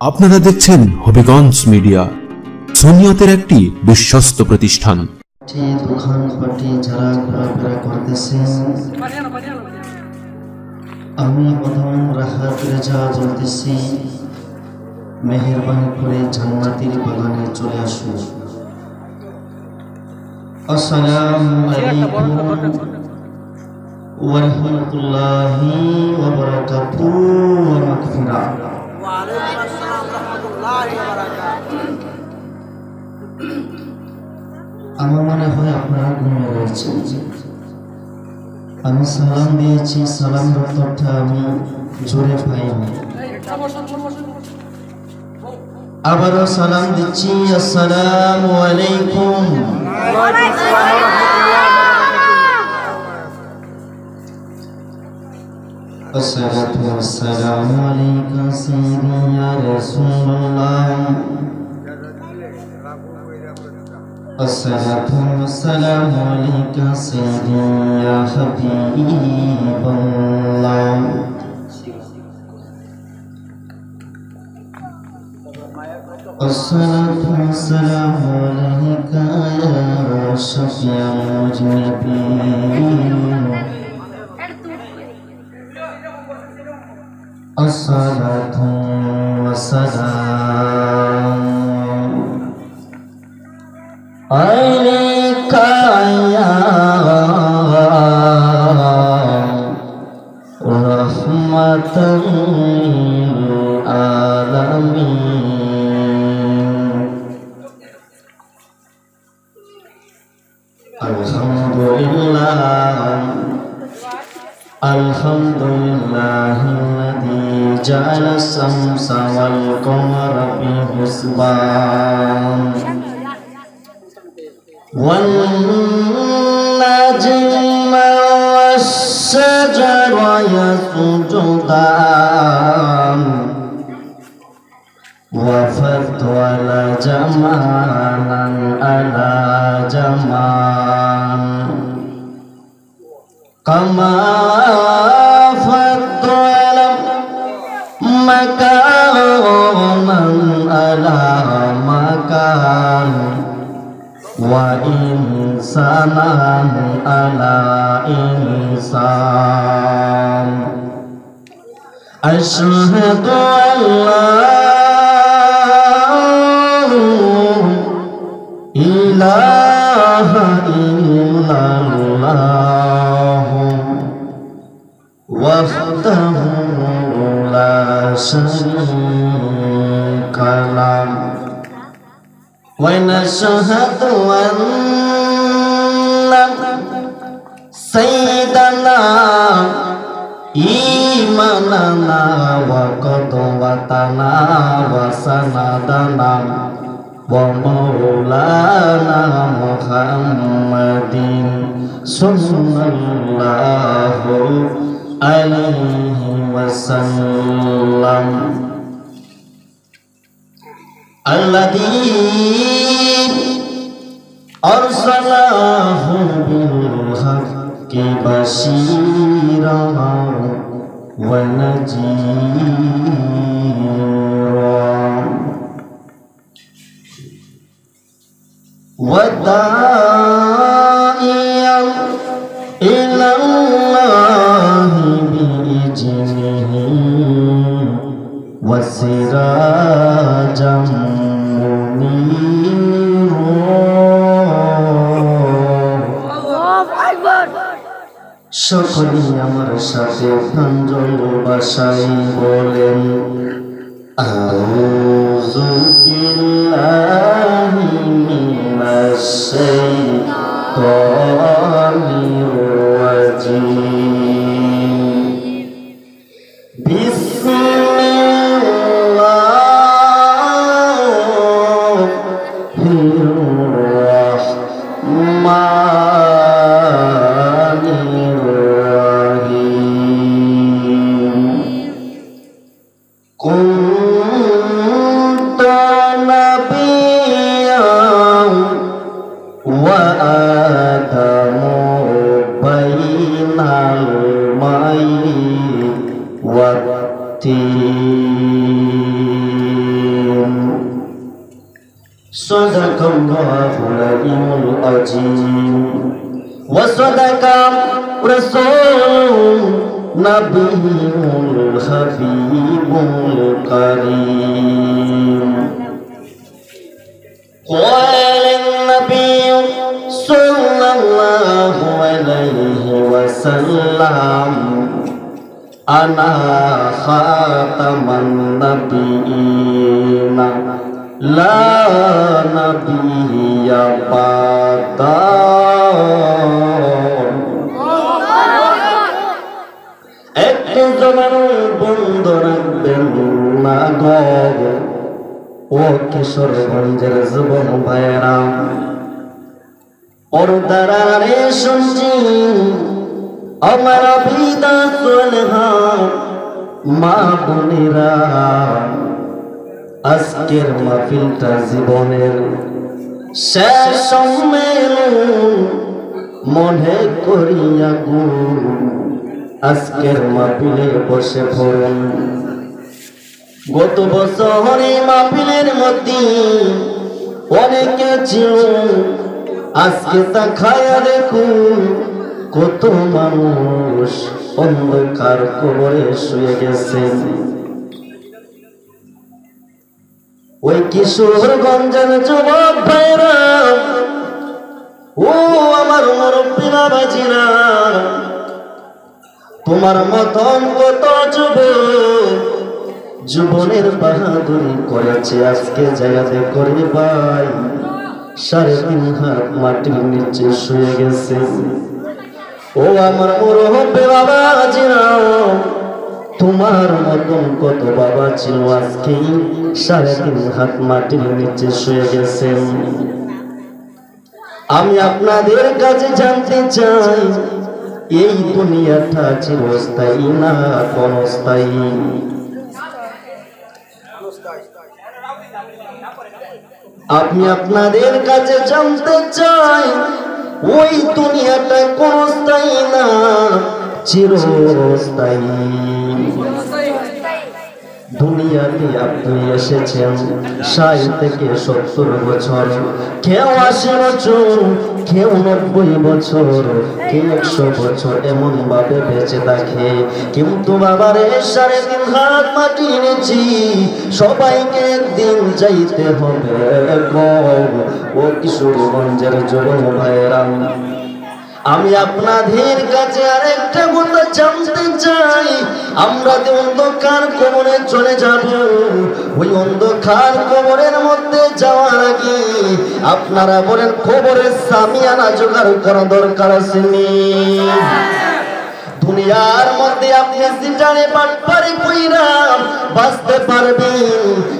আপনারা দেখছেন হবিগঞ্জ মিডিয়া, সুন্নিয়তের একটি বিশ্বস্ত প্রতিষ্ঠান। দোকানপাটে যারা ঘোরাফেরা করতেছেন, আমি প্রথম রাহাত রেজা বলতেছি, মেহেরবানি করে জান্নাতের বাগানে চলে আসুন। আসসালামু আলাইকুম ওয়া রাহমাতুল্লাহি ওয়া বারাকাতুহু ওয়া মাগফিরাহ। ওয়া আলাইকুম আসসালাম ওয়া রাহমাতুল্লাহি ওয়া বারাকাতুহু। আমার মনে হয় আপনারা ঘুমিয়ে রয়েছেন। আমি সালাম দিয়েছি, সালাম উত্তরটা আমি জোরে পাইনি। আবারও সালাম দিচ্ছি, আসসালামু আলাইকুম। আসসালাতু ওয়াসসালামু আলাইকা সাইয়্যিদি ইয়া রাসূলুল্লাহ। আসসালাতু ওয়াসসালামু আলাইকা সাইয়্যিদি ইয়া হাবিবাল্লাহ। আসসালাতু ওয়াসসালামু আলাইকা ইয়া শাফিয়াল মুজনিবিন। আসসালাতু ওয়াসসালামু আলাইকা ইয়া রাহমাতাল আলামিন। আলহামদুলিল্লাহিল্লাযী জাআলা আশ-শামসা ওয়াল কমারা ফি হুসবান ওয়ান নাজমা ওয়াশ-শাজারা ইয়াসজুদান ওয়া ফাদলা জামালান আলা জামাল কামা ফাদলা মাকামান আলা মাকান wa insanan ala insan. Asyhadu an la ilaha illallah wahdahu la syarika lah. Wa nashhadu anna sayyidana imanana wa qudwatana wa sanadana wa maulana Muhammadin sallallahu alaihi wasallam alladzi arsalahu bil haqqi basyiran wa nadhiran wa da'iyan ila Allahi bi ijnihi wa sirajan সকলেই আমার সাথে প্রাঞ্জল ভাষায় বলেন আউযু বিল্লাহি মিনাশ শাইতানির রাজিম। বিসমিল্লাহির রাহমানির রাহিম। কুনতু নাবিয়্যান ওয়া আদামু বাইনাল মাই ওয়াত তিন। সাদাকাল্লাহুল আলিয়্যুল আযীম ওয়া সাদাকা রাসূল নবিয়্যুল হাবিবুল কারীম قال النبي صلى الله عليه وسلم أنا خاتم النبيين لا نبي بعدي একটি জমান বন্ধ রাখবেন না গো ও কিশোরগঞ্জের যুবক ভাইরা, পর্দারে শুনছি আমার বিদা সোলহা মা বোনেরা, আজকের মাহফিলটা জীবনের শেষ সম্মেলন মনে করিয়া গো আজকের মাহফিলে বসে পড়ুন। গত বছরে মাহফিলের মধ্যে অনেকে ছিল, আজকে তা খায়া দেখুন কত মানুষ অন্ধকার কবরে শুয়ে গেছে। ওই কিশোরগঞ্জের যুবক ভাইরা, ও আমার মুরব্বী বাবাজিরা, তোমার মতন কত যুবক জীবনের বাহাদুরি করেছে, আজকে জায়গাতে করে ভাই 3.5 হাত মাটির নিচে শুয়ে গেছে। ও আমার মুরব্বী বাবাজিরা, তোমার মতন কত বাবা ছিল, আজকে 3.5 হাত মাটির নিচে শুয়ে গেছে। আমি আপনাদের কাছে জানতে চাই, এই দুনিয়াটা চিরস্থায়ী না ক্ষণস্থায়ী? আমি আপনাদের কাছে জানতে চাই, ওই দুনিয়াটা ক্ষণস্থায়ী না চিরস্থায়ী? দুনিয়াতে আপনি এসেছেন 60 থেকে 70 বছর, কেউ 80 বছর, কেউ 90 বছর, কেউ 100 বছর এমন ভাবে বেঁচে থাকে। কিন্তু বাবারে 3.5 হাত মাটি নিচে সবাইকে একদিন যাইতে হবে গো। ও কিশোরগঞ্জের যুবক ভাইরা, আমি আপনাদের কাছে আরেকটা কথা জানতে চাই, আমরা যে অন্ধকার কবরে চলে যাব, ওই অন্ধকার কবরের মধ্যে যাওয়ার আগে আপনারা বলেন কবরের সামিয়ানা জোগাড় করা দরকার আছে নি? দুনিয়ার মধ্যে আপনি সিটারে পাটপারি কইরা বাঁচতে পারবেন,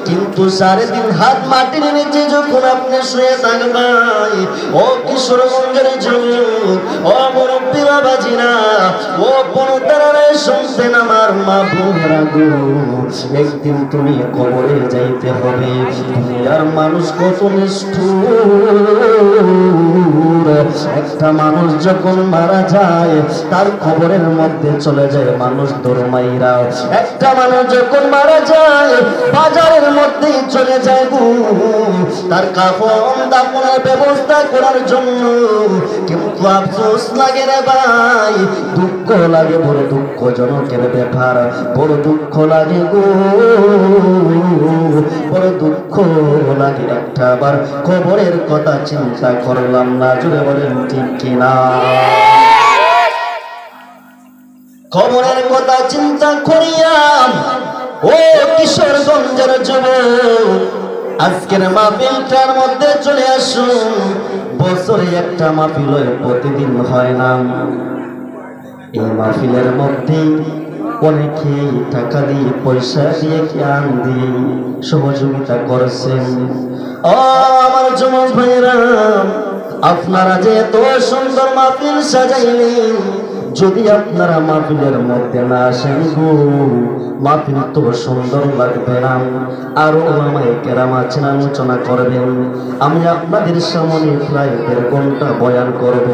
কিন্তু 3.5 হাত মাটির নিচে যখন আপনি শুয়ে থাকবেন, ও কিশোরগঞ্জের যুবক, ও মুরব্বী বাবাজিরা, ও পর্দারে শুনছেন আমার মা বোনেরা গো, একদিন তুমি কবরে যাইতে হবে। দুনিয়ার মানুষ কত নিষ্ঠুর, একটা মানুষ যখন মারা যায় তার কবরের মধ্যে চলে যায় মানুষ দরমাইরা। একটা মানুষ যখন মারা যায় বাজারের মধ্যে চলে যায় গো তার কাফন দাফনের ব্যবস্থা করার জন্য। কিন্তু আফসোস লাগে রে ভাই, দুঃখ লাগে, বড় দুঃখজনকের ব্যাপার, বড় দুঃখ লাগে গো, বড় দুঃখ লাগে। একটা বার কবরের কথা চিন্তা করলাম না, জুড়ে বলেন ঠিক কিনা? কবরের কথা চিন্তা করিয়া ও কিশোরগঞ্জের যুবক, আজকের মাহফিলটার মধ্যে চলে আসুন। বছরে একটা মাহফিল হয়, প্রতিদিন হয় না। এই মাহফিলের মধ্যে অনেকে টাকা দিয়ে, পয়সা দিয়ে, জ্ঞান দিয়ে সহযোগিতা করেছেন। ও আমার যুবক ভাইরা, আপনারা যে এত সুন্দর মাহফিল সাজাইলেন, যদি আপনারা মাহফিলের মধ্যে না আসেন গো, মাহফিল তো সুন্দর লাগবে না। আরো ওলামায়ে কেরাম আছেন, আলোচনা করবেন। আমি আপনাদের সামনে প্রায় 1.5 ঘন্টা বয়ান করব।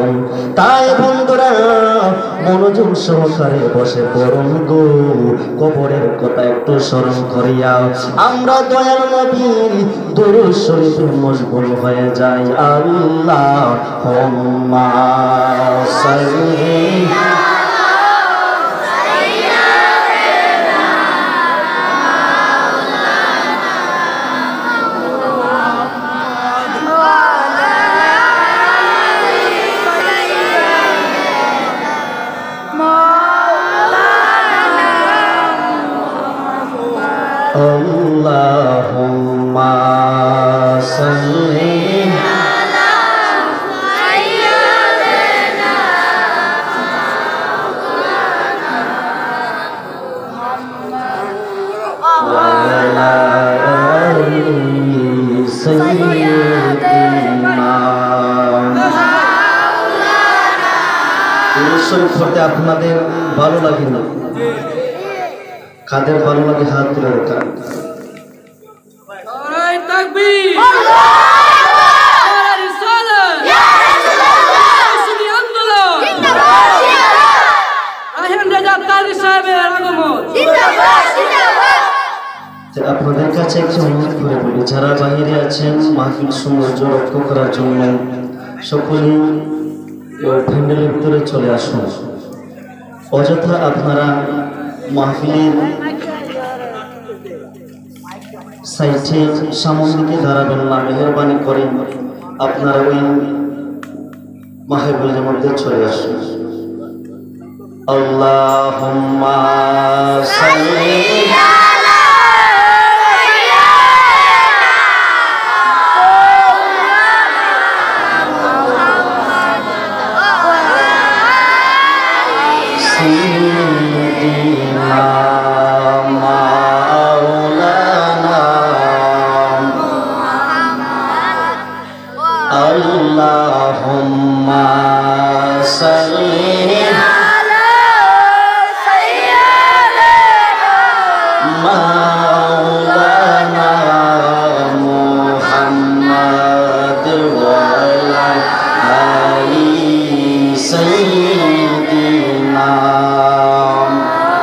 তাই বন্ধুরা মনোযোগ সহকারে বসে পড়ুন গো। কবরের কথা একটু স্মরণ করিয়া আমরা দয়াল নবীর দুরূদ শরীফে মশগুল হয়ে যাই। আল্লাহুম্মা সাল্লি Allahumma salli ala sayyidina Muhammad wa ala ali sayyidina শরীফ পড়তে আপনাদের ভালো লাগে না? কাদের ভালো লাগে হাত তুলে রাখেন। নারায়ে তাকবীর, নারায়ে রিসালাত, ইয়া রাসূলুল্লাহ, সুন্নি আন্দোলন জিন্দাবাদ, জিন্দাবাদ, রাহেন রেজা কারি সাহেবের আগমন জিন্দাবাদ, জিন্দাবাদ। আপনাদের কাছে একটু অনুরোধ করে বলি, যারা বাইরে আছেন মাহফিল সৌন্দর্য রক্ষা করার জন্য সকলেই প্যান্ডেলের ভিতরে চলে আসুন। অযথা আপনারা মাহফিলের সাইটে সামনের দিকে দাঁড়াবেন না, মেহরবানি করে আপনারা ওই মাহফিলের মধ্যে চলে আসুন। আল্লাহুম্মা সাল্লি Allahumma salli ala sayyidina Maulana Muhammad wa ala ali sayyidina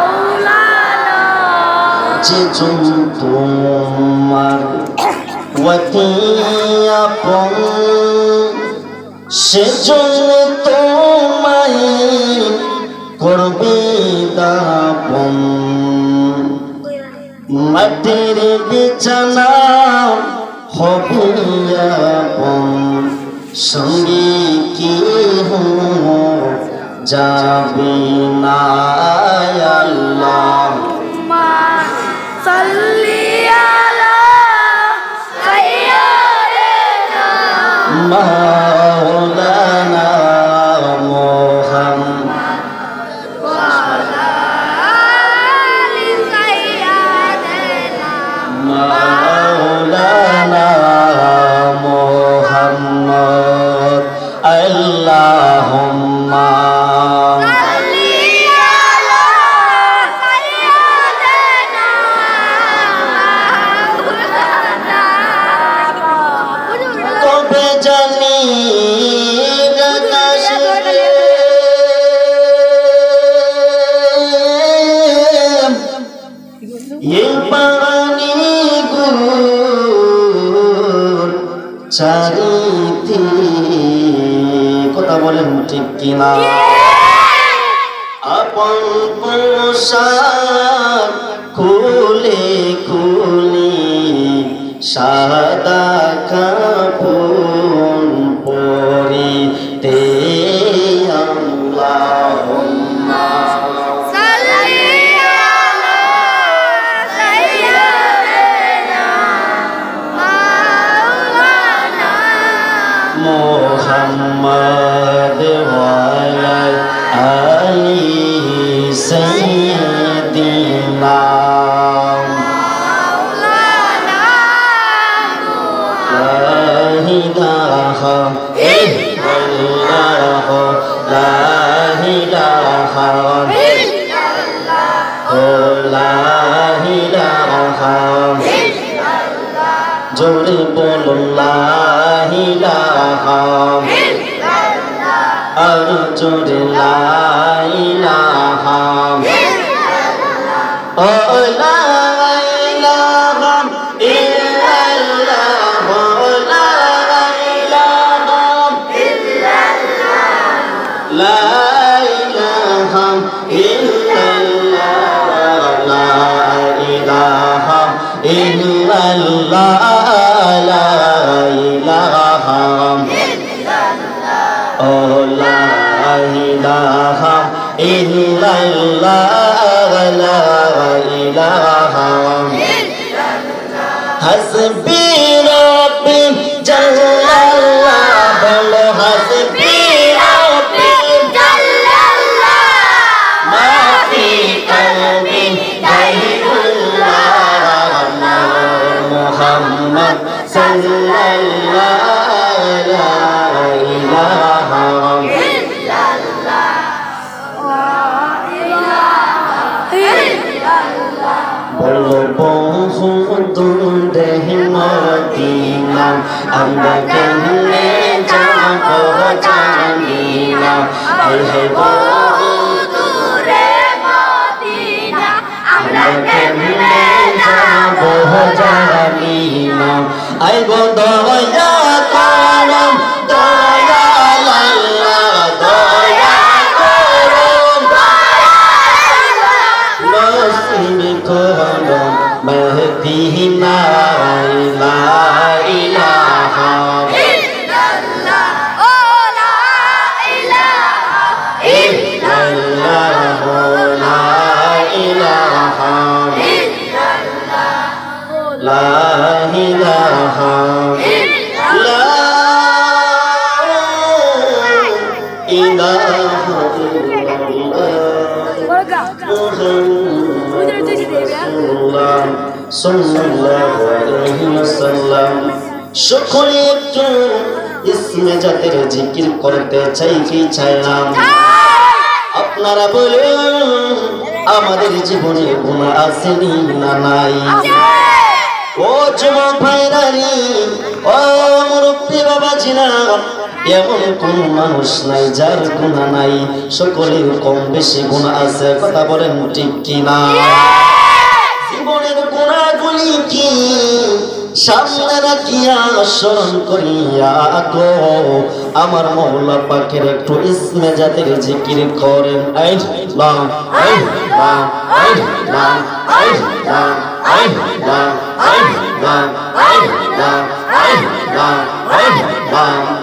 Maulana je tumar ওয়াতিয়াপন সেজন্য তোমায় করবে দাপন মাটির বিছানা হবে আপন সঙ্গে কি যাবে না আল্লাহুম্মা সাল্লি Maulana Muhammad wa ala ali sayyidina Maulana Muhammad Allahumma salli ala sayyidina কবে জানি এই পানি গুর চারিতে কথা বলেন ঠিক কিনা আপন পোশাক খুলে খুলে সাদা কাপড় পরিতে আল্লাহুম্মা সাল্লি আলা সাইয়্যিদিনা মাওলানা মুহাম্মদ ওয়া আলা আলি সাইয়্যিদিনা ইলাহা ইল্লাল্লাহ লা ইলাহা ইলাহা লা ইলাহা জোরে বলুন লা ইলাহা আর জোরে লা ইলাহা ও লা ইলাহা ইল্লাল্লাহ লা ইলাহা ইল্লাল্লাহ লা ইলাহা ইল্লাল্লাহ লা ইলাহা ইল্লাল্লাহ লা ইলাহা ও লা ইলাহা ইল্লাল্লাহ লা ইলাহা হাসবি রাব্বি জাল্লাল্লাহ বলো হাসবি রাব্বি জাল্লাল্লাহ মা ফি কলবি গায়রুল্লাহ মুহাম্মদ সাল্লাল্লাহু লা ইলাহা দূরে মদিনা আমরা কেমনে যাব জানি না হে দূরে মদিনা আমরা কেমনে যাব জানি না আই গো দয়া করম দয়াল আল্লাহ দয়া করম নসিব করম মদিনা লা ইলাহা ইল্লাল্লাহ ও লা ইলাহা ইল্লাল্লাহ লা ইলাহা ইল্লাল্লাহ লা ইলাহা সাল্লাল্লাহু আলাইহি ওয়াসাল্লাম সকলে একটু ইসমে জাতের জিকির করতে চাই কি চাই না আপনারা বলুন আমাদের জীবনে গুনাহ আছে না নাই ও যুবক ভাইরানি ও মুরব্বি বাবাজিরা এমন কোন মানুষ নাই যার গুনাহ নাই সকলের কম বেশি গুনাহ আছে কথা বলেন ঠিক কি না জীবনের গুনাহগুলি কি সামনে রাখিয়া স্মরণ করিয়া গো আমার মওলা পাকের একটু ইসমে জাতের জিকির করেন আল্লাহ আল্লাহ আল্লাহ আল্লাহ আল্লাহ আল্লাহ আল্লাহ আল্লাহ আল্লাহ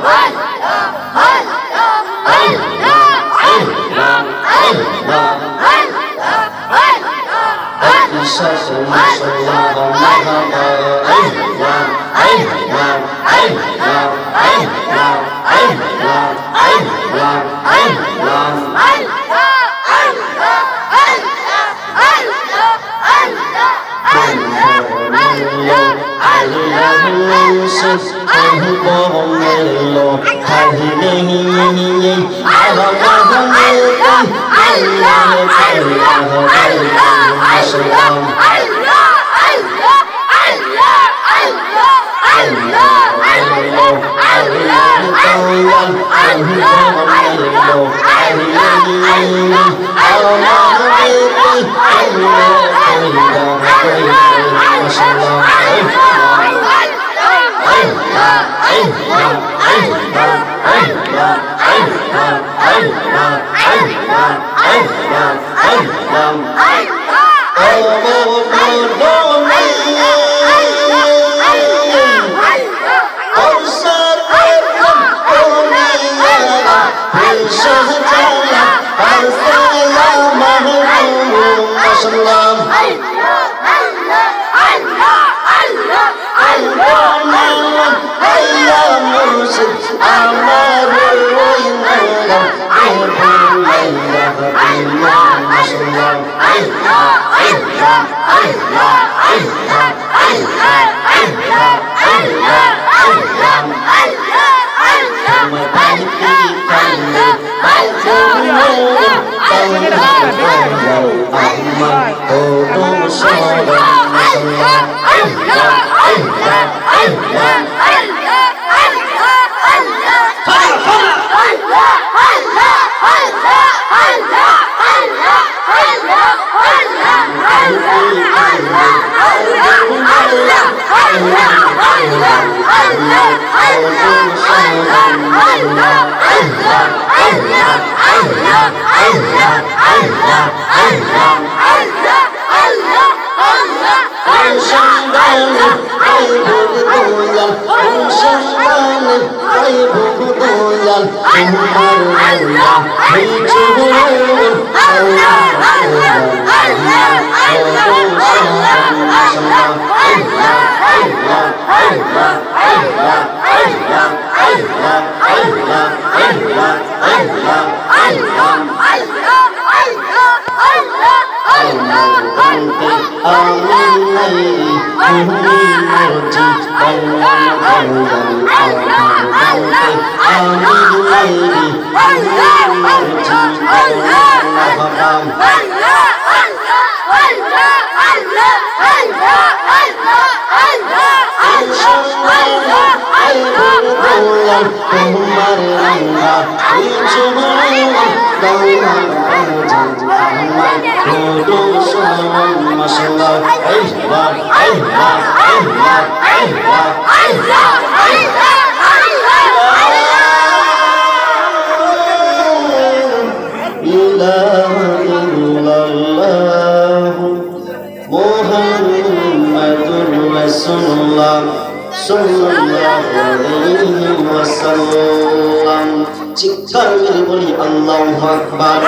চিৎকার করে বলি আল্লাহু আকবার।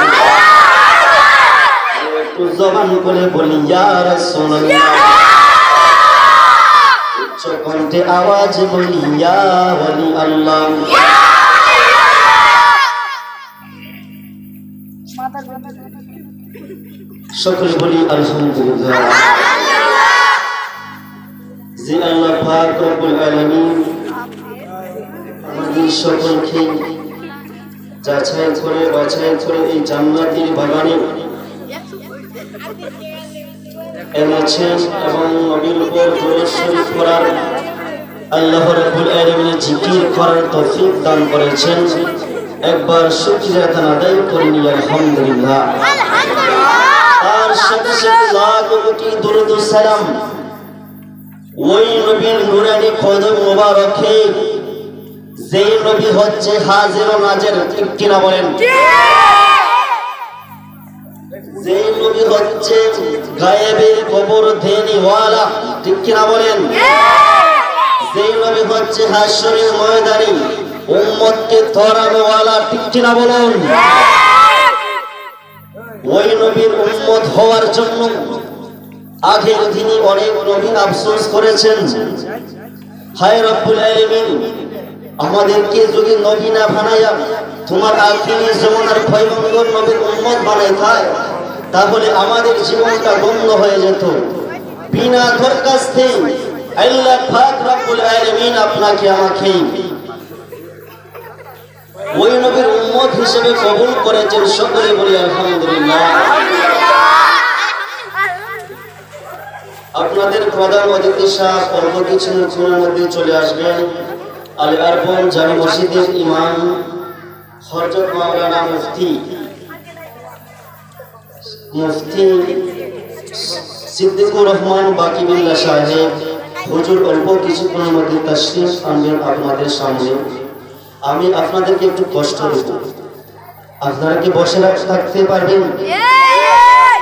একটু জবান করে বলি ইয়া রাসূলুল্লাহ। উচ্চ কণ্ঠে আওয়াজ বলি ইয়া ওয়ালি আল্লাহ। সকলে বলি আলহামদুলিল্লাহ। যে আল্লাহ পাক রব্বুল আলামিন আমাদের সকলকে যাচাই করে বাছাই করে এই জান্নাতের বাগানে এনেছেন এবং নবীর উপর দরুদ শরীফ পড়ার, আল্লাহ রাব্বুল আলামিনের জিকির করার তৌফিক দান করেছেন। একবার শুকরিয়া আদায় করে নিই আলহামদুলিল্লাহ। তার সাথে সাথে লাখ কোটি দরুদ ও সালাম ওই নবীর নূরানি কদম মোবারকে, যে নবী হচ্ছে হাজির ও নাজির, ঠিক কিনা বলেন? যে নবী হচ্ছে গায়েবের খবর দেনিওয়ালা, ঠিক কিনা বলেন? যে নবী হচ্ছে হাশরের ময়দানে উম্মতকে ধরানোওয়ালা, ঠিক কিনা বলেন? ওই নবীর উম্মত হওয়ার জন্য আগের দিনে অনেক নবী আফসোস করেছেন, হায় রব্বুল আলামিন আমাদেরকে যদি নবী না বানায়া তোমার আখিরি জামানার পয়গম্বর নবীর উম্মত বানাইতায় তাহলে আমাদের জীবনটা বন্ধ হয়ে যেত। বিনা দরখাস্তে আল্লাহ পাক রব্বুল আলামিন আপনাকে আমাকে ওই নবীর উম্মত হিসেবে কবুল করেছেন। সকলে বলি আলহামদুলিল্লাহ। আপনাদের প্রধান অতিথি সাহেব অল্প কিছুক্ষণের মধ্যে চলে আসবেন। আলে আরবন জামি মসজিদের ইমাম হযরত মাওলানা মুফতি সিদ্দিকুর রহমান বাকিবিল্লাহ সাহেব হুজুর অল্প কিছুক্ষণের মধ্যে তাশরীফ আনবেন আপনাদের সামনে। আমি আপনাদেরকে একটু কষ্ট দেব, আপনারা কি বসে থাকতে পারবেন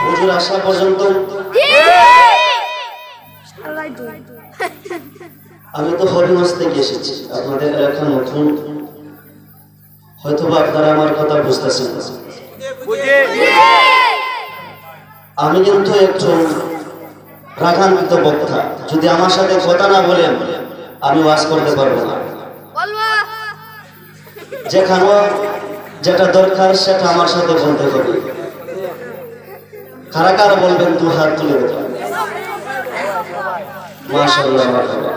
হুজুর আসা পর্যন্ত? আমি তো হরিগঞ্জ থেকে এসেছি, আপনাদের এলাকা নতুন, হয়তো আপনারা আমার কথা বুঝতেছেন। আমি কিন্তু একজন রাগান্বিত বক্তা, যদি আমার সাথে কথা না বলেন আমি ওয়াজ করতে পারবো না। যেখানে যেটা দরকার সেটা আমার সাথে বলতে হবে। কারা কারা বলবেন দু হাত তুলে দেবেন। মাশাআল্লাহ মাশাআল্লাহ।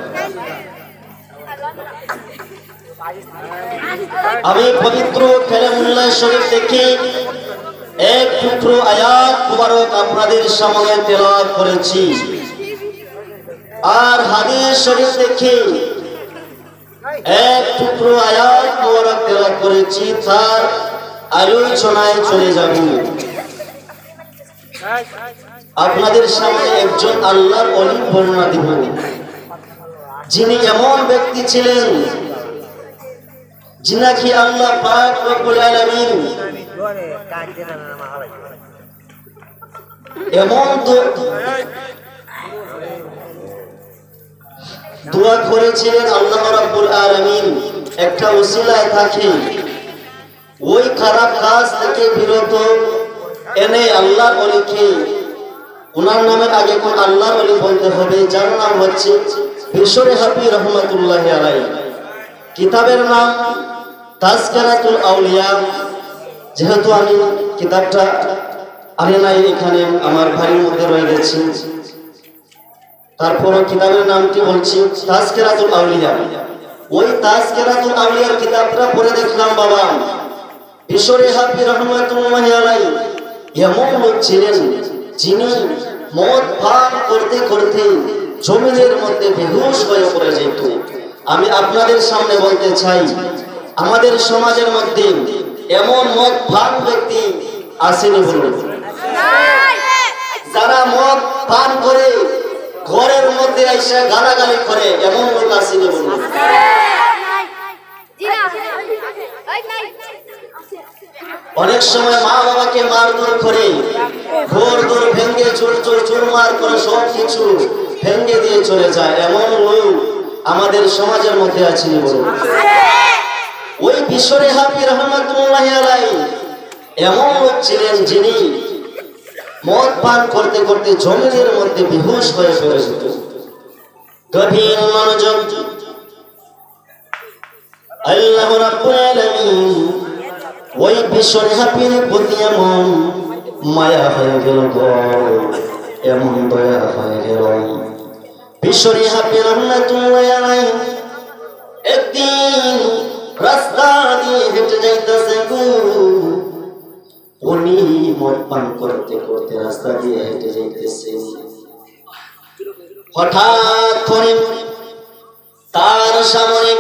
আমি পবিত্র কালামুল্লাহ শরীফ থেকে এক টুকরো আয়াত মুবারক আপনাদের সামনে তেলাওয়াত করেছি। আর হাদিস শরীফ থেকে এক টুকরো আয়াত মোবারক তেলাওয়াত করেছি, তার আলোচনায় চলে যাব। আপনাদের সামনে একজন আল্লাহর ওলি বর্ণনা দিব, যিনি এমন ব্যক্তি ছিলেন যিনাকে আল্লাহ পাক রব্বুল আলামিন এমন দোয়া করেছিলেন, আল্লাহ রাব্বুল আলামিন একটা ওসিলায় থাকে ওই খারাপ কাজ থেকে বিরত এনে আল্লাহর ওলিকে, ওনার নামের আগে কোন আল্লাহর ওলি বলতে হবে, যার নাম হচ্ছে বিশরে হাফি রহমাতুল্লাহি আলাইহি। কিতাবের নাম তাজকিরাতুল আউলিয়া। যেহেতু আমি কিতাবটা আনি নাই, এখানে আমার বাড়ির মধ্যে রয়ে গেছে, তারপরও কিতাবের নামটি বলছি তাজকিরাতুল আউলিয়া। ওই তাজকিরাতুল আউলিয়ার কিতাবটা পড়ে দেখলাম, বাবা বিশরে হাফি রহমাতুল্লাহি আলাইহি এমন লোক ছিলেন যিনি মদ পান করতে করতে জমিনের মধ্যে বেহুশ হয়ে পড়ে যেত। আমি আপনাদের সামনে বলতে চাই, আমাদের সমাজের মধ্যে এমন মদ পান ব্যক্তি আসেনি বলুন? যারা মদ পান করে ঘরের মধ্যে এসে গালাগালি করে, এমন লোক আসেনি বলুন? অনেক সময় মা বাবাকে মারধর করে, ঘর দোর ভেঙে চুরমার করে সব কিছু ভেঙে দিয়ে চলে যায়, এমন লোক আমাদের সমাজের মধ্যে আছেন বলুন? ওই বিশরে হাফি রহমাতুল্লাহি আলাইহি এমন লোক ছিলেন যিনি মদ পান করতে করতে জমিনের মধ্যে বেহুশ হয়ে পড়ে যেত। গভীর মনোযোগ, আল্লাহ রাব্বুল আলামিন ওই বিশরে হাফির প্রতি এমন মায়া হয়ে গেল, এমন দয়া হয়ে গেল। বিশরে হাফি রহমাতুল্লাহি আলাইহি একদিন রাস্তা দিয়ে হেঁটে যাইতেছে, উনি মদ পান করতে করতে রাস্তা দিয়ে হেঁটে যাইতেছে। হঠাৎ করে তার সামনে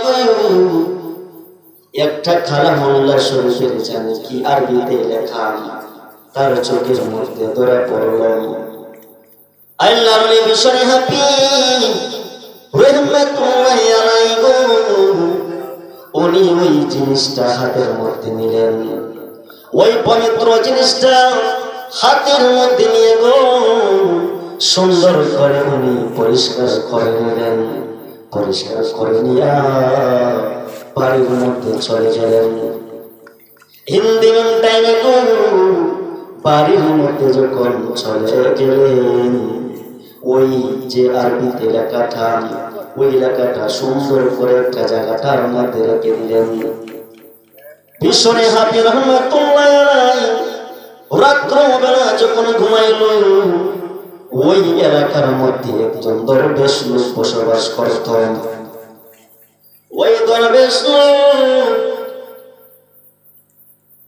একটা খারাপ মোল্লা শরীফের জানি কি আরবিতে লেখা, তার চোখের মধ্যে ধরা পড়ল। আল্লাহর ওলি বিশরে হাফি রহমাতুল্লাহি আলাইহি উনি ওই জিনিসটা হাতের মধ্যে নিলেন, ওই পবিত্র জিনিসটা হাতের মধ্যে নিয়ে সুন্দর করে উনি পরিষ্কার করে নিলেন। পরিষ্কার করে নিয়ে বাড়ির মধ্যে চলে গেলেন। হিন্দি টাইমে বাড়ির মধ্যে যখন চলে গেলেন, ওই যে আরবিতে লেখাটা, ওই লেখাটা সুন্দর করে একটা জায়গাটার মধ্যে রেখে দিলেন। বিশরে হাফি রহমাতুল্লাহি আলাইহি রাত্রবেলা যখন ঘুমাইল, ওই এলাকার মধ্যে একজন দরবেশ লোক বসবাস করত। ওই দরবেশ লোক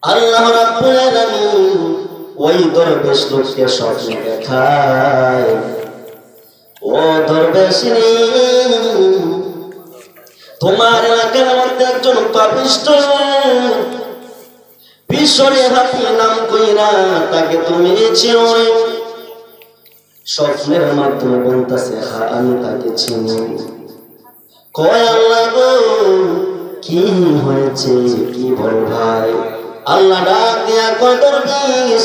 আল্লাহ রাব্বুল আলামিন ওই দরবেশ লোককে স্বপ্নে দেখায়, ও দরবেশিনী, তোমার এলাকার মধ্যে একজন পাপিষ্ঠ বিশরে হাফি নাম কইরা তাকে তুমি চিনো। স্বপ্নের মাধ্যমে বলতেছে, হ্যাঁ আমি তাকে চিনি। কয় আল্লাহ গো, কি হয়েছে, কি বল ভাই? আল্লাহ ডাক দিয়া কয়, দরবেশ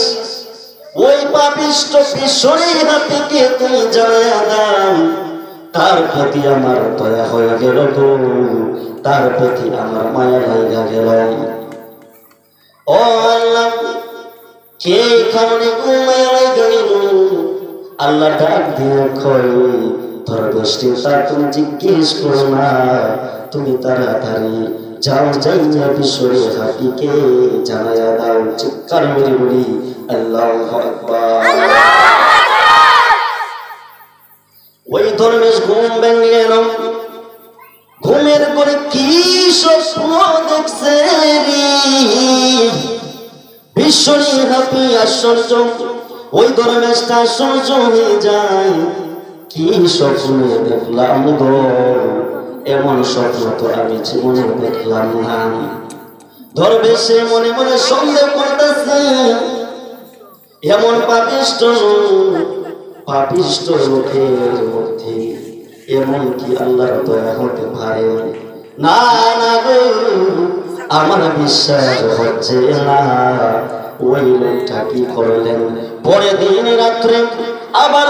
ওই পাপিষ্ঠ বিশরে হাফিকে তুমি জানায়া দাও, তার প্রতি আমার দয়া হয়ে গেল গো, তার প্রতি আমার মায়া লাগা গেল। ও আল্লাহ, কে কারণে মায়া লাগা গেল? আল্লাহ ডাক দিয়ে কয়, দরবেশটি তার তুমি জিজ্ঞেস করো না, তুমি তাড়াতাড়ি যাও, যাইয়া বিশরে হাফিকে জানায়া দাও। চিৎকার মেরে বলি আল্লাহু আকবার। ওই দরবেশ ঘুম ভেঙে গেল। ঘুমের করে কি স্বপ্ন দেখছে রে? বিশরে হাফি আশ্চর্য, ওই দরবেশটা আশ্চর্য হয়ে যায়। কি স্বপ্নে দেখলাম গো, এমন স্বপ্ন তো আমি জীবনে দেখলাম না। দরবেশে মনে মনে সন্দেহ করতেছে, এমন পাপিষ্ট লোকের মধ্যে এমন কি আল্লাহর দয়া হতে পারে? না না গো, আমার বিশ্বাস হচ্ছে না। ওই লোকটা কি করলেন, পরের দিন রাত্রে আবার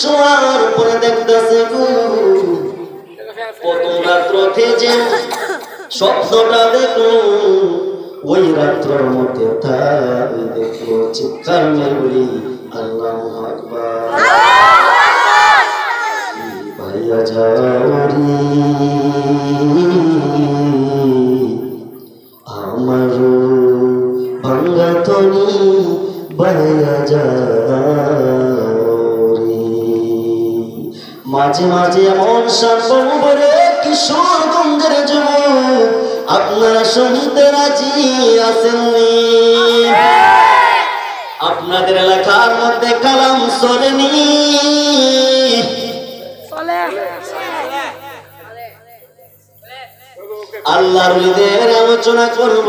শোয়ার পরে দেখতেছে গো, প্রথম রাত্রে যে স্বপ্নটা দেখলো, ওই রাত্রের মধ্যে তাই দেখলো, চিৎকার মেরে বলি আল্লাহু আকবার। ভাইয়া যাওরি আমার ভাঙ্গা তনি, ভাইয়া যাওরি। মাঝে মাঝে এমন সর্বরে কিশোরগঞ্জের যুবক আপনারা শুনতে রাজি আছেননি? আপনাদের এলাকার মধ্যে কালাম চলেনি? আল্লাহর ওলিদের আলোচনা করব,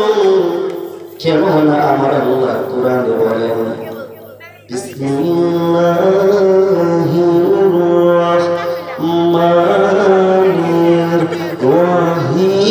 কেমন আমার আল্লাহ কোরআনে বলেন, বিসমিল্লাহির রহমানির রহিম।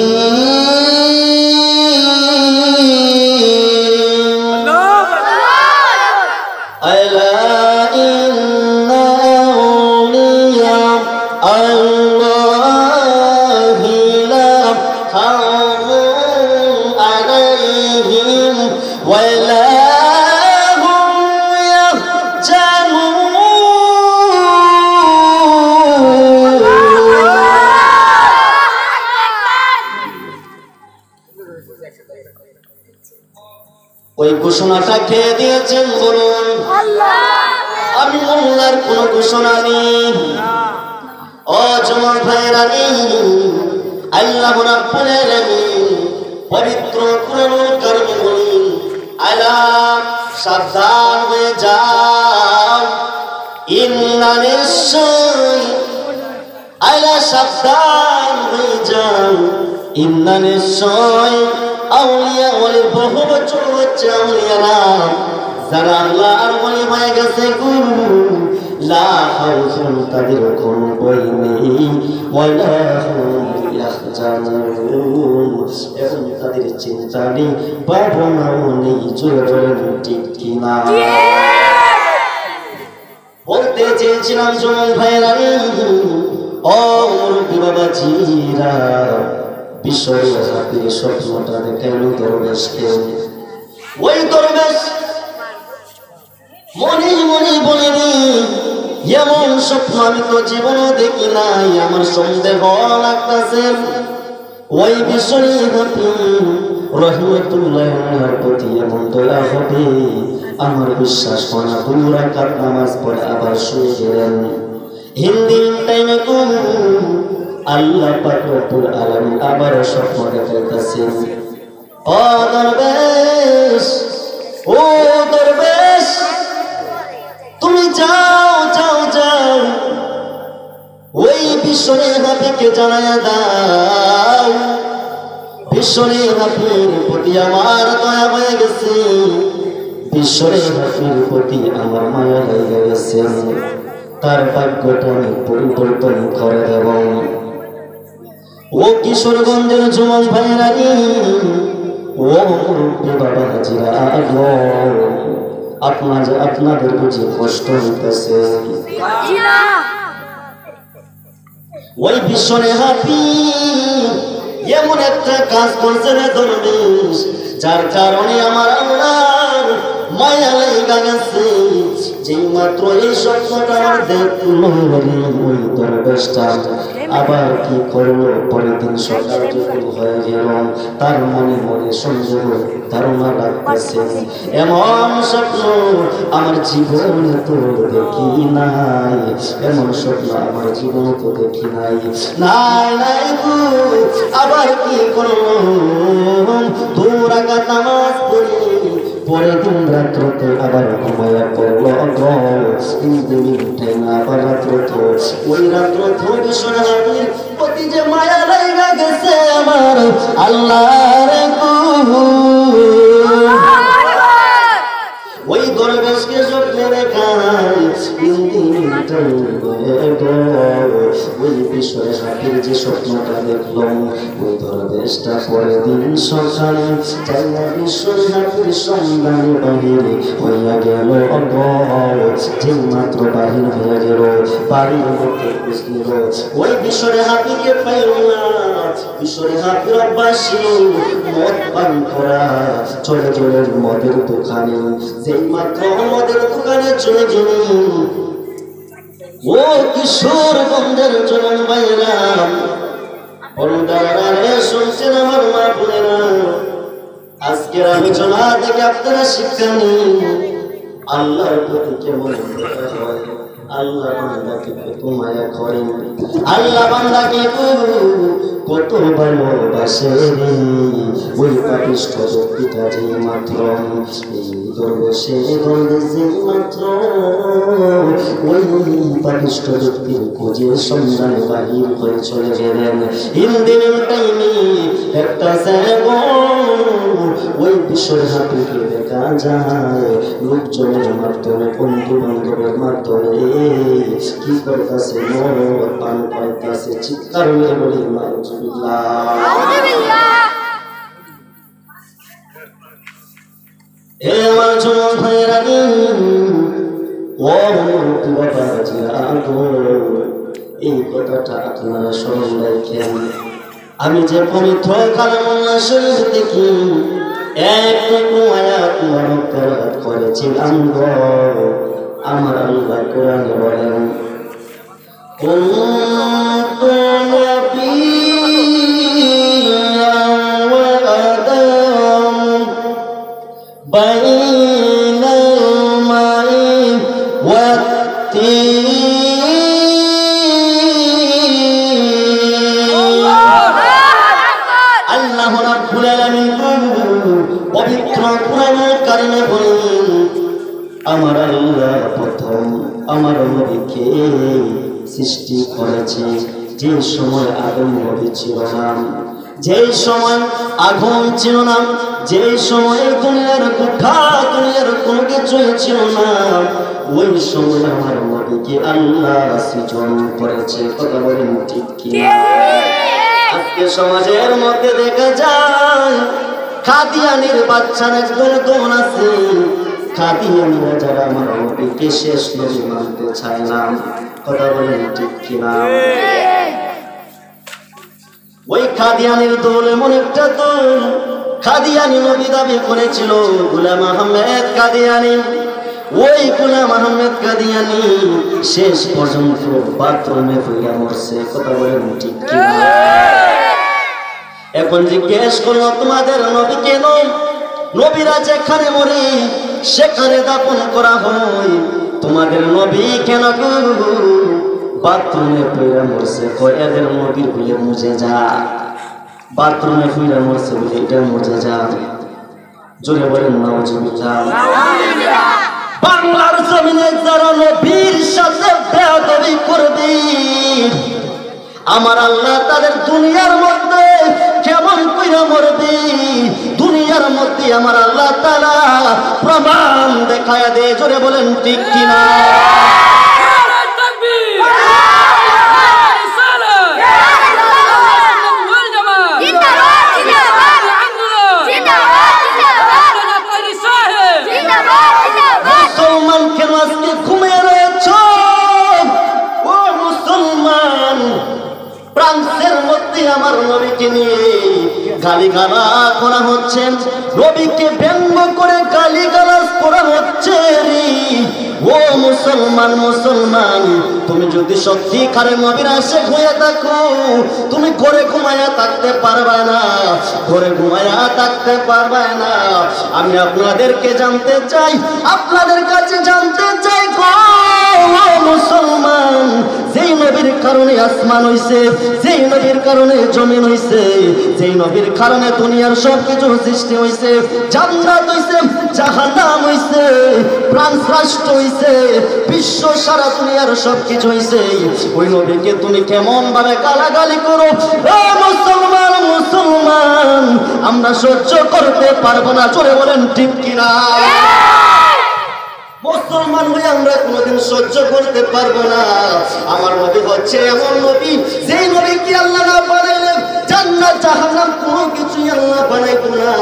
ওই ঘোষণাটা খেয়ে দিয়েছেন বলুন আল্লাহ। আমি মোল্লার কোন ঘোষণা নেই। ও জমা ভাইরা নেই, আল্লাহ রাব্বুল আলামিন পবিত্র কোরআনুল কারীমে বলেন, আলা সাবধান হয়ে যাও, ইন্না নিশ্চয়, আলা সাবধান হয়ে যাও, ইন্না নিশ্চয় আউলিয়া ওয়ালির বহু বছর হচ্ছে আউলিয়ারা, যারা আল্লাহর ওলি হয়ে গেছে গো, লা খাউফুন, তাদের কোনো ভয় নেই, ওয়ালা হুম ইয়াহজানুন, এবং তাদের চিন্তা নেই, ভাবনাও নেই। জোরে বলেন ঠিক কিনা? বলতে চেয়েছিলাম জমল ভাইরা, ও মুরব্বী বাবাজিরা, বিষয় হাতির স্বপ্নটা দেখাইল দরবেশকে। ওই দরবেশ মনে মনে বলেনি, এমন স্বপ্ন আমি তো জীবনে দেখি নাই, আমার সন্দেহ লাগতেছে। ওই বিষয় হাতি রহমতুল্লাহর প্রতি এমন দয়া হবে আমার বিশ্বাস হয় না। 2 রাকাত নামাজ পড়ে আবার শুয়ে গেলেন। হিন্দি টাইমে আল্লাহ পাক রব্বুল আলামিন আবার স্বপ্ন দেখাইতেছেন, ও দরবেশ, ও দরবেশ, তুমি যাও যাও যাও, ওই বিশ্বরে হাফিকে জানায়া দাও, বিশ্বরে হাফির প্রতি আমার দয়া হয়ে গেছে, বিশ্বরে হাফির প্রতি আমার মায়া হয়ে গেছে, তার ভাগ্যটা আমি পরিবর্তন করে দেব। ও কিশোরগঞ্জের যুবক ভাইরা, ও মুরব্বী বাবা হাজিরা, আপনাদের বুঝি কষ্ট হইতেছে? ওই বিশ্বরে হাফি এমন একটা কাজ করছে রে দরবেশ, যার কারণে আমার আল্লাহর মায়া লেগে গেছে। যেই মাত্র এই স্বপ্নটা আমার দেখলো, ওই দরবেশটা আবার কি করলো, পরের দিন সকাল যখন হয়ে গেল, তার মনে মনে সন্দেহ ধারণা লাগতেছে, এমন স্বপ্ন আমার জীবনে তো দেখি নাই, এমন স্বপ্ন আমার জীবনে তো দেখি নাই, নাই নাই গো। আবার কি করলো, 2 রাকাত নামাজ পড়ে পরের দিন রাত্রতে আবার ঘুমাইয়া পড়লো আবার রাত্রত ওই রাত্রত বিশ্বনাথের প্রতি যে মায়া লাইগা গেছে আমার আল্লাহর ওই দরবেশকে স্বপ্নে দেখায় ওই বিষয়ে হাতির যে স্বপ্নটা দেখলাম ওই দরবেশটা পরের দিন সকালে চাইয়া বিশ্বর হাতির সন্ধানে বাহিরে হইয়া গেল যে মাত্র বাহির হইয়া গেল বাড়ির মধ্যে বুঝল ওই বিষরে হাতিকে পাইল না। বিষরে হাতির অভ্যাস ছিল মদ পান করা, চলে চলে মদের দোকানে যেই মাত্র মদের দোকানে চলে গেলেন ও কিশোর বন্ধের চলন বাইরা পরদারে শুনছেন আমার মা বোনেরা, আজকের আলোচনা থেকে আপনারা শিক্ষা নিন আল্লাহর প্রতি কেমন হয়, আল্লাহ বান্দাকে কত মায়া করেন, আল্লাহ বান্দাকে কত ভালোবাসে। ওই পাপিষ্ঠ ব্যক্তিটা যে মাত্র এই দরবেশে বলে যে মাত্র ওই পাপিষ্ঠ ব্যক্তির খোঁজে সন্ধানে বাহির হয়ে চলে গেলেন। হিন্দিনের টাইমে একটা ওই বিশ্বের হাতিকে দেখা যায় লোকজনের মাধ্যমে, বন্ধু বান্ধবের মাধ্যমে কি করতেছে মদ পান করতেছে, চিৎকার মেরে বলি আমার যুবক ভাইয়েরা এই কথাটা আপনারা স্মরণ রাখেন। আমি যে পবিত্র কালামুল্লাহ শরীফ দেখি একটু আয়াত মুবারক করেছিলাম আমার আল্লাহ কোরআনে বলেন কুনতুম নাবিয়্যান ওয়া আদাম বাইনাল মাই ওয়াত-তিন। আল্লাহ রাব্বুল আলামিন পবিত্র কোরআনুল কারীমে বলেন আমার আল্লাহ প্রথম আমার নবীকে সৃষ্টি করেছে যে সময় আদম নবী ছিল না, যে সময় আগুন ছিল না, যে সময় দুনিয়ার কোনো কিছু ছিল না, ওই সময় আমার নবীকে আল্লাহ সৃজন করেছে। কথা বলেন ঠিক কি? আজকে সমাজের মধ্যে দেখা যায় কাদিয়ানির বাচ্চার একজন দোন আছে, কাদিয়ানিরা যারা আমার নবীকে শেষ নবী মানতে চায় না। কথা বলেন ঠিক কিনা? ওই কাদিয়ানির দল এমন একটা দল, কাদিয়ানি নবী দাবি করেছিল গোলাম আহমেদ কাদিয়ানি। ওই গোলাম আহমেদ কাদিয়ানি শেষ পর্যন্ত বাথরুমে পড়ে মরছে। কথা বলেন ঠিক কিনা? এখন জিজ্ঞেস করো তোমাদের নবী কেন? নবীরা যেখানে মরে সেখানে দাফন করা হয়, তোমাদের নবী কেন বাথরুমে পড়ে মরছে? এদের নবীর বলে মুছে যা, বাথরুমে পড়ে মরছে বলে এটা মুছে যা। জোরে বলেন নাউজুবিল্লাহ। বাংলার জমিনে যারা নবীর সাথে বেয়াদবি করবে আমার আল্লাহ তাদের দুনিয়ার মধ্যে কেমন কইরা মরবে, দুনিয়ার মধ্যে আমার আল্লাহ তাআলা প্রমাণ দেখায়া দে। জোরে বলেন ঠিক কিনা? মুসলমান কেন আজকে ঘুমিয়ে রয়েছ? ও মুসলমান, ফ্রান্সের মধ্যে আমার নবীকে নিয়ে গালিগালাজ করা হচ্ছে, নবীকে ব্যঙ্গ করে গালিগালাজ করা হচ্ছে। ও মুসলমান, মুসলমান তুমি যদি সত্যিকারে নবীর আশিক হয়ে থাকো তুমি ঘরে ঘুমায়া থাকতে পারবে না, ঘরে ঘুমায়া থাকতে পারবে না। আমি আপনাদেরকে জানতে চাই, আপনাদের কাছে জানতে চাই গো মুসলমান, যেই নবীর কারণে আসমান হইছে, যেই নবীর কারণে জমিন হইছে, যেই নবীর কারণে দুনিয়ার সবকিছু সৃষ্টি হইছে, জান্নাত হইছে, জাহান্নাম হইছে, প্রাণ রাষ্ট্র হইছে, বিশ্ব সারা দুনিয়ার সবকিছু হইছে, ওই নবীকে তুমি কেমন ভাবে গালাগালি করো? ও মুসলমান, মুসলমান আমরা সহ্য করতে পারবো না। জোরে বলেন ঠিক কিনা? মুসলমান হয়ে আমরা কোনোদিন সহ্য করতে পারবো না। আমার নবী হচ্ছে এমন নবী, যেই নবী কি আল্লাহ না বানাইলে জান্নাত জাহান্নাম কোনো কিছুই আল্লাহ বানাইতো না।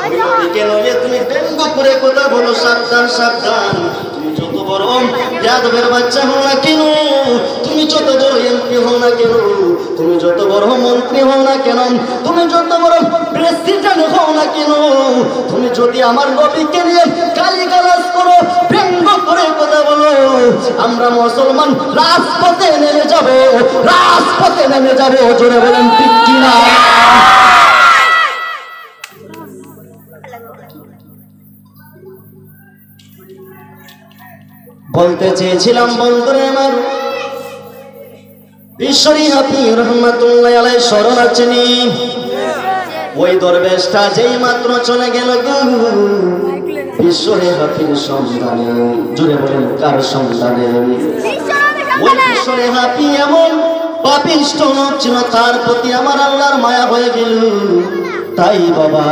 ওই নবীকে নয় তুমি ব্যঙ্গ করে কথা বলো, সাবধান সাবধান। তুমি যত বড় যাদবের বাচ্চা হও না কেন, তুমি যত বড় এমপি হও না কেন, তুমি যত বড় মন্ত্রী হও না কেন, তুমি যত বড় প্রেসিডেন্ট হও না কেন, তুমি যদি আমার নবীকে নিয়ে গালিগালাজ করো, ব্যঙ্গ করে কথা বলো, আমরা মুসলমান রাজপথে নেমে যাব, রাজপথে নেমে যাব। জোরে বলেন ঠিক কিনা? বলতে চেয়েছিলাম বন্ধুরে আমার, ঈশ্বরী হাফি রহমাতুল্লাহ আলাইহি স্মরণ আছেনি? ওই দরবেশটা যেই মাত্র চলে গেল গো ঈশ্বরী হাফির সন্ধানে। জোরে বলেন কার সন্ধানে? ওই ঈশ্বরী হাফি এমন পাপিষ্ঠ লোক ছিল, তার প্রতি আমার আল্লাহর মায়া হয়ে গেল। তাই বাবা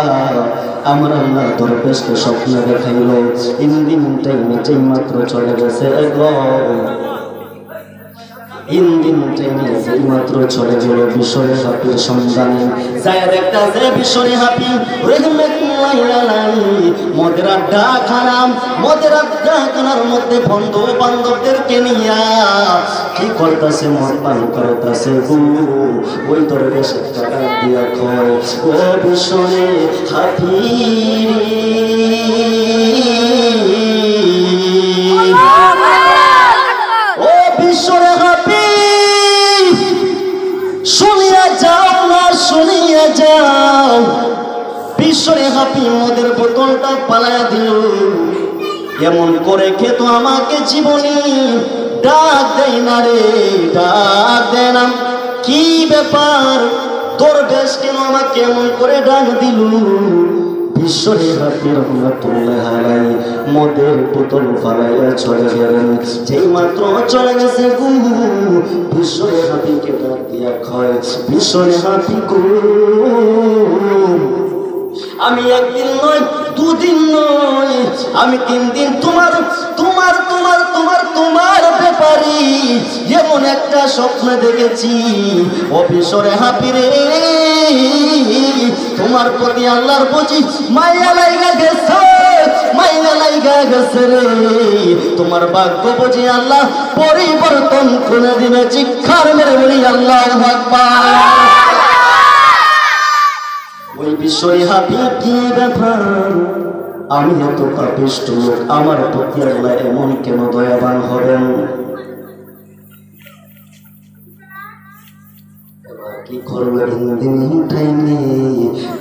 আমার আল্লাহ দরবেশকে স্বপ্ন দেখাইল, ইন্দিন টাইমে যেই মাত্র চলে গেছে ইন্দিন টাইমে যেই মাত্র চলে গেল বিশ্বরে হাফির সন্ধানে। যায় একটা যে বিশ্বরে হাফি রহমাতুল্লাহি আলাইহি মদের আড্ডা খানাম, মদের আড্ডা খানার মধ্যে বন্ধু বান্ধবদেরকে নিয়া কি করতেছে? মদ পান করতেছে গো। ওই দরবেশ একটা ডাক দিয়া কয়, ও বিশ্বরে হাফি, ও বিশ্বরে হাফি, শুনিয়া যাও না, শুনিয়া যাও। বিশ্বরে হাফি মদের বোতলটা পালায়া দিল। এমন করে খেতো আমাকে জীবনী ডাক দেয় না রে, ডাক দেয় না। কি ব্যাপার দরবেশ কেন আমাকে এমন করে ডাক দিল? বিশ্বরে হাফি রহমাতুল্লাহ আলাইহি মদের বোতল ফালাইয়া চলে গেলেন। যেই মাত্র চলে গেছে গু বিশ্বরে হাফিকে ডাক দিয়া কয়, বিশ্বরে হাফি গো, আমি একদিন নয়, দুদিন নয়, আমি 3 দিন তোমার তোমার তোমার তোমার তোমার ব্যাপারে এমন একটা স্বপ্ন দেখেছি। ও বিশ্বরে হাফি রে, তোমার প্রতি আল্লাহর বুঝি মায়া লাইগা গেছে, মায়া লাইগা গেছে রে। তোমার ভাগ্য বুঝি আল্লাহ পরিবর্তন করে দিবে। চিৎকার মেরে বলি আল্লাহু আকবার। ওই বিশ্বরে হাফি কি ব্যাপার? আমি এত পাপিষ্ঠ লোক, আমার প্রতি আল্লাহ এমন কেন দয়াবান হবেন? কি করবে দিন টাইমে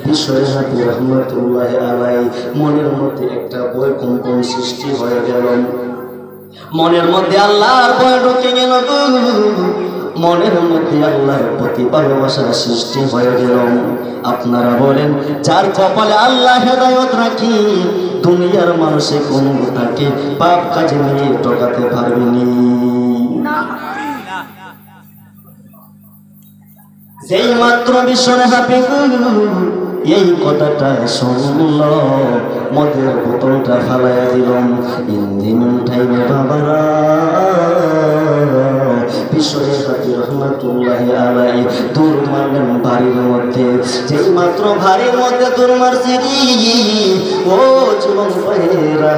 বিশ্বরে হাফি রহমাতুল্লাহ আলাইহি মনের মধ্যে একটা বৈকম্পন সৃষ্টি হয়ে গেল। মনের মধ্যে আল্লাহর ভয় ঢুকে গেল গো, মনের মধ্যে আল্লাহর প্রতি ভালোবাসার সৃষ্টি হয়ে গেল। আপনারা বলেন, যার কপালে আল্লাহ হেদায়েত রাখি দুনিয়ার মানুষে কোন তাকে পাপ কাজে নিয়ে ঠকাতে পারবেনি। যেই মাত্র বিশ্বরে হাফি এই কথাটা শুনল, মদের বোতলটা ফালাইয়া দিলাম। ইঞ্জিন টাইমে বাবারা বিশ্বরে হাফি রহমাতুল্লাহি আলাইহি দৌড় মারলেন বাড়ির মধ্যে। যেই মাত্র বাড়ির মধ্যে দৌড় মারছি ও জীবন ভাইরা,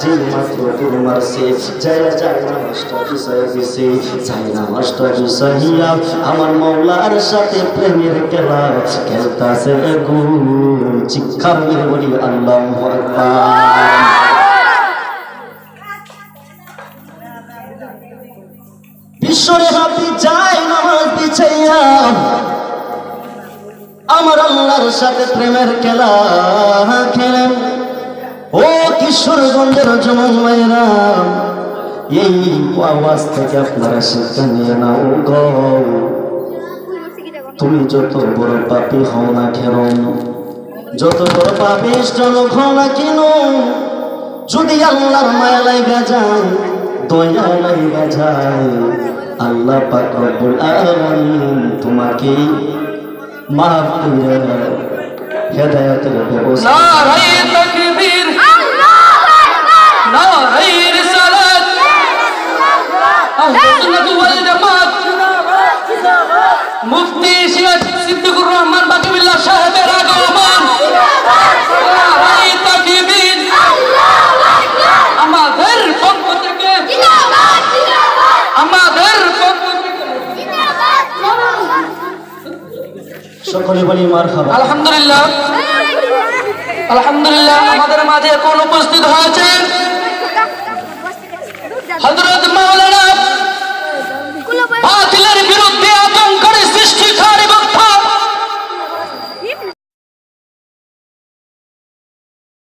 যেই মাত্র দৌড় মারছে যায় নামাজটা পিছাইয়া গেছে, যায় নামাজটা পিছাইয়া আমার মওলার সাথে প্রেমের খেলা খেলতাছে গো। চিৎকার মেরে বলি আল্লাহু আকবার। বিশ্বরে হাফি যায় নামাজ বিছাইয়া আমার আল্লাহর সাথে প্রেমের খেলা খেলেন। ও কিশোরগঞ্জের যমন মায়েরা, এই আওয়াজ থেকে আপনারা শিক্ষা নিয়ে নাও গো, তুমি যত বড় পাপী হও না কেন, যত বড় পাপিষ্ট লোক হও না কেন, যদি আল্লাহর মায়া লাগা যায়, দয়া লাগা যায়, আল্লাহ পাক রব্বুল আলামিন তোমাকে মাফ করে হেদায়েতের ব্যবস্থা। নারে তাকবীর, আল্লাহু আকবার, নারে রিসালাত, আহলে সুন্নাত ওয়াল জামাত, মুফতি সিরাজ সিদ্দিকুর রহমান বাকিবিল্লাহ সাহেবের আগমন, নারে তাকবীর, আল্লাহু আকবার, আমাদের পক্ষ থেকে জিন্দাবাদ, জিন্দাবাদ, আমাদের পক্ষ থেকে জিন্দাবাদ, জিন্দাবাদ। সকলে বলি মারহাবা। আলহামদুলিল্লাহ, আলহামদুলিল্লাহ। আমাদের মাঝে এখন উপস্থিত হয়েছে হযরত মাওলানা